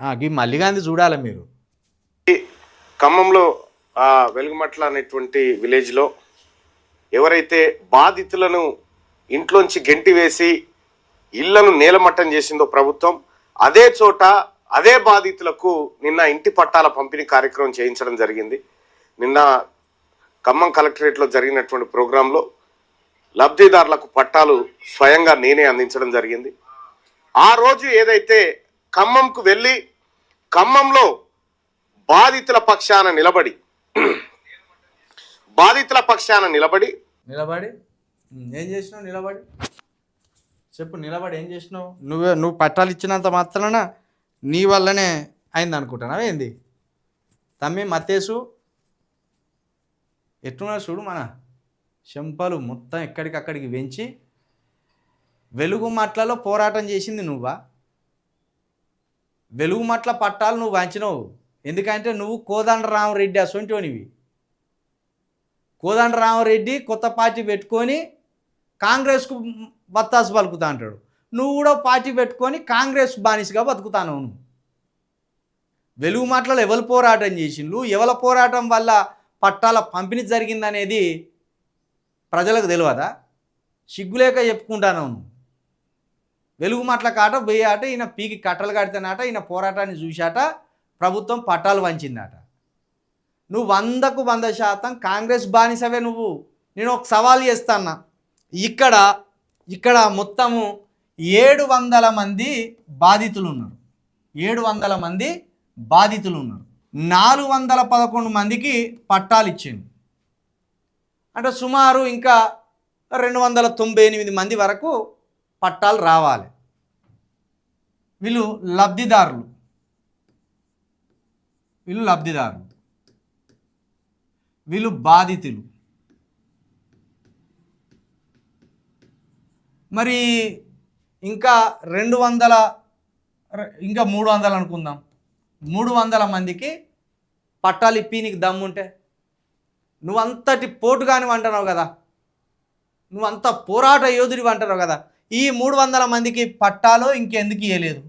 గీ మల్లిగాంధీ చూడాలి మీరు. ఖమ్మంలో వెలుగుమట్ల అనేటువంటి విలేజ్లో ఎవరైతే బాధితులను ఇంట్లోంచి గెంటి వేసి ఇళ్లను నేలమట్టం చేసిందో ప్రభుత్వం, అదే చోట అదే బాధితులకు నిన్న ఇంటి పట్టాల పంపిణీ కార్యక్రమం చేయించడం జరిగింది. నిన్న ఖమ్మం కలెక్టరేట్లో జరిగినటువంటి ప్రోగ్రాంలో లబ్ధిదారులకు పట్టాలు స్వయంగా నేనే అందించడం జరిగింది. ఆ రోజు ఏదైతే ఖమ్మంకు వెళ్ళి ఖమ్మంలో బాధితుల పక్షాన నిలబడి ఏం చేసినావు? నిలబడి చెప్పు. నిలబడి ఏం చేసినావు? నువ్వు పట్టాలు ఇచ్చినంత మాత్రాన నీ వల్లనే అయింది అనుకుంటున్నావా ఏంది? తమ్మి మత్తేసు ఎట్టున్నా చూడు, మన చెంపలు మొత్తం ఎక్కడికక్కడికి వెంచి వెలుగుమట్లలో పోరాటం చేసింది నువ్వా? వెలుగుమట్ల పట్టాలు నువ్వు వంచినవు. ఎందుకంటే నువ్వు కోదండరామరెడ్డి అసొంటివి. కోదండరామరెడ్డి కొత్త పార్టీ పెట్టుకొని కాంగ్రెస్కు బత్తాసు పలుకుతా అంటాడు. నువ్వు కూడా పార్టీ పెట్టుకొని కాంగ్రెస్ బానిసగా బతుకుతాను. నువ్వు వెలుగుమట్లలో ఎవరు పోరాటం చేసిండ్రు, ఎవరి పోరాటం వల్ల పట్టాల పంపిణీ జరిగిందనేది ప్రజలకు తెలియదా? సిగ్గులేక చెప్పుకుంటాను. నువ్వు వెలుగుమట్ల కాట పోయాట, ఈయన పీకి కట్టలు కడితేనాట, ఈయన పోరాటాన్ని చూశాట, ప్రభుత్వం పట్టాలు వంచిందట. నువ్వు 100కు 100% కాంగ్రెస్ బానిసవే నువ్వు. నేను ఒక సవాల్ చేస్తాన్నా. ఇక్కడ మొత్తము 700 మంది బాధితులు ఉన్నారు. 700 మంది బాధితులు ఉన్నారు. 411 మందికి పట్టాలు ఇచ్చింది. అంటే సుమారు ఇంకా 298 మంది వరకు పట్టాలు రావాలి. వీళ్ళు లబ్ధిదారులు. వీళ్ళు బాధితులు. మరి ఇంకా 300 అనుకుందాం. 300 మందికి పట్టాలు ఇప్పి నీకు దమ్ముంటే, నువ్వంతటి పోటుగాని అంటున్నావు కదా, నువ్వంత పోరాట యోధుడివి అంటున్నావు కదా, ఈ 300 మందికి పట్టాలో ఇంకెందుకు ఇవ్వలేదు?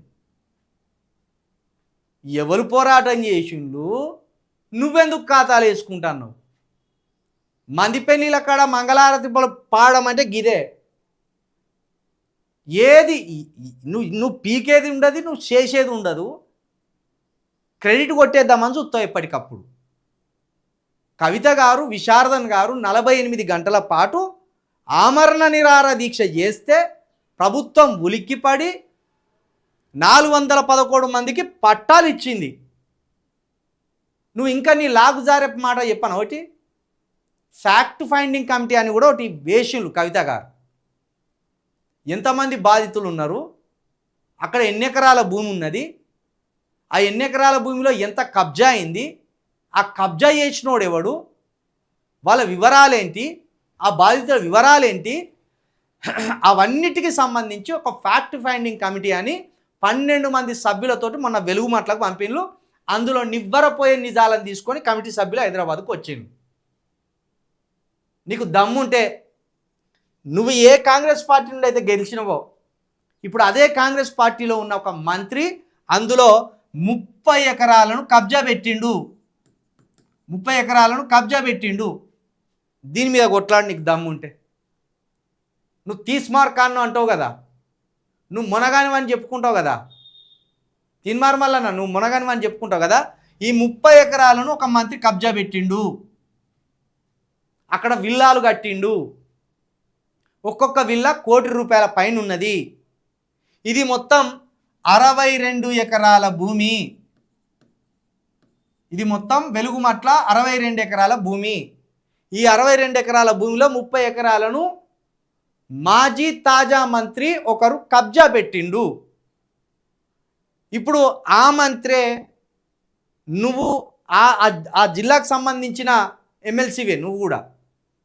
ఎవరు పోరాటం చేసిండు? నువ్వెందుకు ఖాతాలు వేసుకుంటున్నావు? మంది పెళ్ళిళ్ళ కాడ మంగళారతి పాడడం అంటే గిదే. ఏది నువ్వు పీకేది ఉండదు, నువ్వు చేసేది ఉండదు. క్రెడిట్ కొట్టేద్దామని చూస్తావు ఎప్పటికప్పుడు. కవిత గారు, విశారదన్ గారు 48 గంటల పాటు ఆమరణ నిరాహార దీక్ష చేస్తే ప్రభుత్వం ఉలిక్కిపడి 411 మందికి పట్టాలు ఇచ్చింది. నువ్వు ఇంకా నీ లాగుజారే మాట చెప్పాను. ఒకటి ఫ్యాక్ట్ ఫైండింగ్ కమిటీ అని కూడా ఒకటి వేషులు కవిత గారు. ఎంతమంది బాధితులు ఉన్నారు, అక్కడ ఎన్ని ఎకరాల భూమి ఉన్నది, ఆ ఎన్ని ఎకరాల భూమిలో ఎంత కబ్జా అయింది, ఆ కబ్జా చేసినోడు ఎవడు, వాళ్ళ వివరాలేంటి, ఆ బాధితుల వివరాలేంటి, అవన్నిటికీ సంబంధించి ఒక ఫ్యాక్ట్ ఫైండింగ్ కమిటీ అని 12 మంది సభ్యులతోటి మొన్న వెలుగుమట్లకు పంపిణలు. అందులో నివ్వరపోయే నిజాలను తీసుకొని కమిటీ సభ్యులు హైదరాబాద్కు వచ్చింది. నీకు దమ్ముంటే నువ్వు ఏ కాంగ్రెస్ పార్టీ నుండి అయితే గెలిచినవో, ఇప్పుడు అదే కాంగ్రెస్ పార్టీలో ఉన్న ఒక మంత్రి అందులో 30 ఎకరాలను కబ్జా పెట్టిండు. 30 ఎకరాలను కబ్జా పెట్టిండు. దీని మీద కొట్లాడి నీకు దమ్ముంటే. నువ్వు తీస్మార్ ఖాన్ అంటావు కదా, నువ్వు మునగానివని చెప్పుకుంటావు కదా, తిన్మార్ మల్లన్న నువ్వు మునగానివని చెప్పుకుంటావు కదా. ఈ 30 ఎకరాలను ఒక మంత్రి కబ్జా పెట్టిండు. అక్కడ విల్లాలు కట్టిండు. ఒక్కొక్క విల్లా ₹1 కోటి పైన ఉన్నది. ఇది మొత్తం 62 ఎకరాల భూమి. ఇది మొత్తం వెలుగుమట్ల 62 ఎకరాల భూమి. ఈ 62 ఎకరాల భూమిలో 30 ఎకరాలను మాజీ తాజా మంత్రి ఒకరు కబ్జా పెట్టిండు. ఇప్పుడు ఆ మంత్రే నువ్వు ఆ జిల్లాకు సంబంధించిన ఎమ్మెల్సీవే నువ్వు కూడా.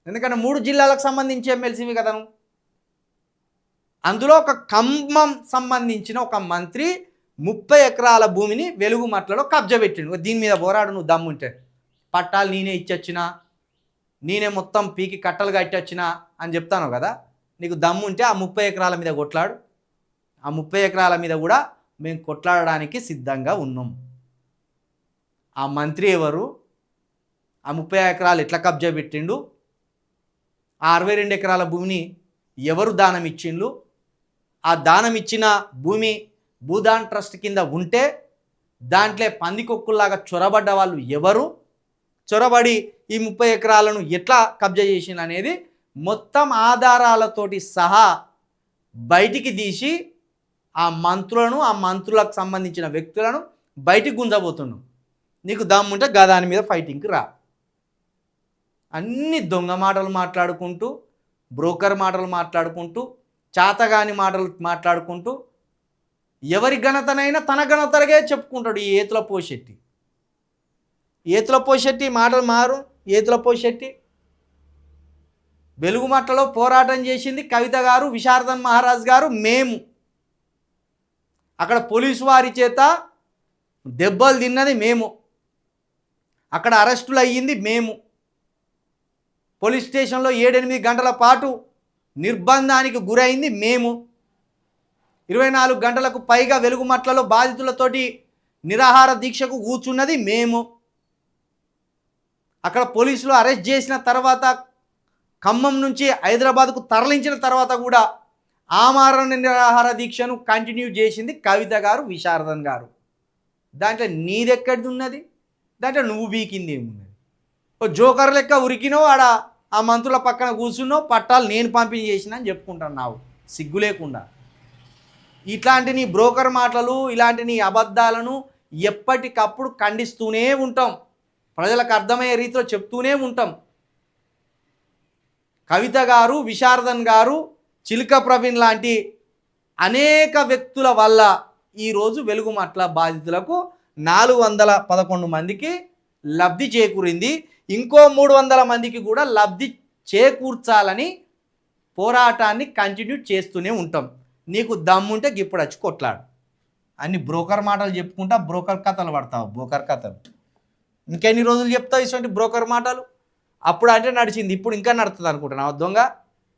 ఎందుకంటే 3 జిల్లాలకు సంబంధించి ఎమ్మెల్సీవి కదా నువ్వు. అందులో ఒక ఖమ్మం సంబంధించిన ఒక మంత్రి 30 ఎకరాల భూమిని వెలుగుమట్లలో కబ్జా పెట్టిండు. దీని మీద పోరాడు నువ్వు దమ్ముంటే. పట్టాలు నేనే ఇచ్చొచ్చినా, నేనే మొత్తం పీకి కట్టలు కట్టొచ్చినా అని చెప్తాను కదా. నీకు దమ్ముంటే ఆ 30 ఎకరాల మీద కొట్లాడు. ఆ 30 ఎకరాల మీద కూడా మేము కొట్లాడడానికి సిద్ధంగా ఉన్నాం. ఆ మంత్రి ఎవరు, ఆ 30 ఎకరాలు ఎట్లా కబ్జా పెట్టిండు, ఆ 62 ఎకరాల భూమిని ఎవరు దానం ఇచ్చిండు, ఆ దానం ఇచ్చిన భూమి భూదాన్ ట్రస్ట్ కింద ఉంటే దాంట్లో పందికొక్కుల్లాగా చొరబడ్డ వాళ్ళు ఎవరు, చొరబడి ఈ 30 ఎకరాలను ఎట్లా కబ్జా చేసిండు అనేది మొత్తం ఆధారాలతోటి సహా బయటికి తీసి ఆ మంత్రులను, ఆ మంత్రులకు సంబంధించిన వ్యక్తులను బయటికి గుంజబోతున్నాం. నీకు దమ్ముంటే గదాని మీద ఫైటింగ్కి రా. అన్ని దొంగ మాటలు మాట్లాడుకుంటూ, బ్రోకర్ మాటలు మాట్లాడుకుంటూ, చాతగాని మాటలు మాట్లాడుకుంటూ ఎవరి ఘనతనైనా తన ఘనతరగే చెప్పుకుంటాడు ఈ ఏతుల పోషెట్టి. ఏతుల పోషెట్టి మాటలు మారు. ఏతుల పోషెట్టి వెలుగుమట్టలో పోరాటం చేసింది కవిత గారు, విశారదన్ మహారాజ్ గారు, మేము. అక్కడ పోలీసు వారి చేత దెబ్బలు తిన్నది మేము, అక్కడ అరెస్టులు అయ్యింది మేము, పోలీస్ స్టేషన్లో 7-8 గంటల పాటు నిర్బంధానికి గురైంది మేము, 24 గంటలకు పైగా వెలుగుమట్లలో బాధితులతోటి నిరాహార దీక్షకు కూర్చున్నది మేము. అక్కడ పోలీసులు అరెస్ట్ చేసిన తర్వాత ఖమ్మం నుంచి హైదరాబాద్కు తరలించిన తర్వాత కూడా ఆమరణ నిరాహార దీక్షను కంటిన్యూ చేసింది కవిత గారు, విశారదన్ గారు. దాంట్లో నీదెక్కడిది ఉన్నది? దాంట్లో నువ్వు బీకింది ఏమున్నది? ఓ జోకర్ లెక్క ఉరికినో ఆడ ఆ మంత్రుల పక్కన కూర్చున్నో పట్టాలు నేను పంపిణీ చేసిన అని చెప్పుకుంటున్నావు సిగ్గు లేకుండా. ఇట్లాంటి నీ బ్రోకర్ మాటలు, ఇలాంటి నీ అబద్ధాలను ఎప్పటికప్పుడు ఖండిస్తూనే ఉంటాం, ప్రజలకు అర్థమయ్యే రీతిలో చెప్తూనే ఉంటాం. కవిత గారు, విశారదన్ గారు, చిలుక ప్రవీణ్ లాంటి అనేక వ్యక్తుల వల్ల ఈరోజు వెలుగుమట్ల బాధితులకు 411 మందికి లబ్ధి చేకూరింది. ఇంకో 300 మందికి కూడా లబ్ధి చేకూర్చాలని పోరాటాన్ని కంటిన్యూ చేస్తూనే ఉంటాం. నీకు దమ్ముంటే ఇప్పుడు వచ్చి కొట్లాడు. అన్ని బ్రోకర్ మాటలు చెప్పుకుంటా బ్రోకర్ కథలు పడతావు. బ్రోకర్ కథలు ఇంకెన్ని రోజులు చెప్తావు ఇటువంటి బ్రోకర్ మాటలు? అప్పుడు అంటే నడిచింది, ఇప్పుడు ఇంకా నడుస్తుంది అనుకుంటున్నావు దొంగ.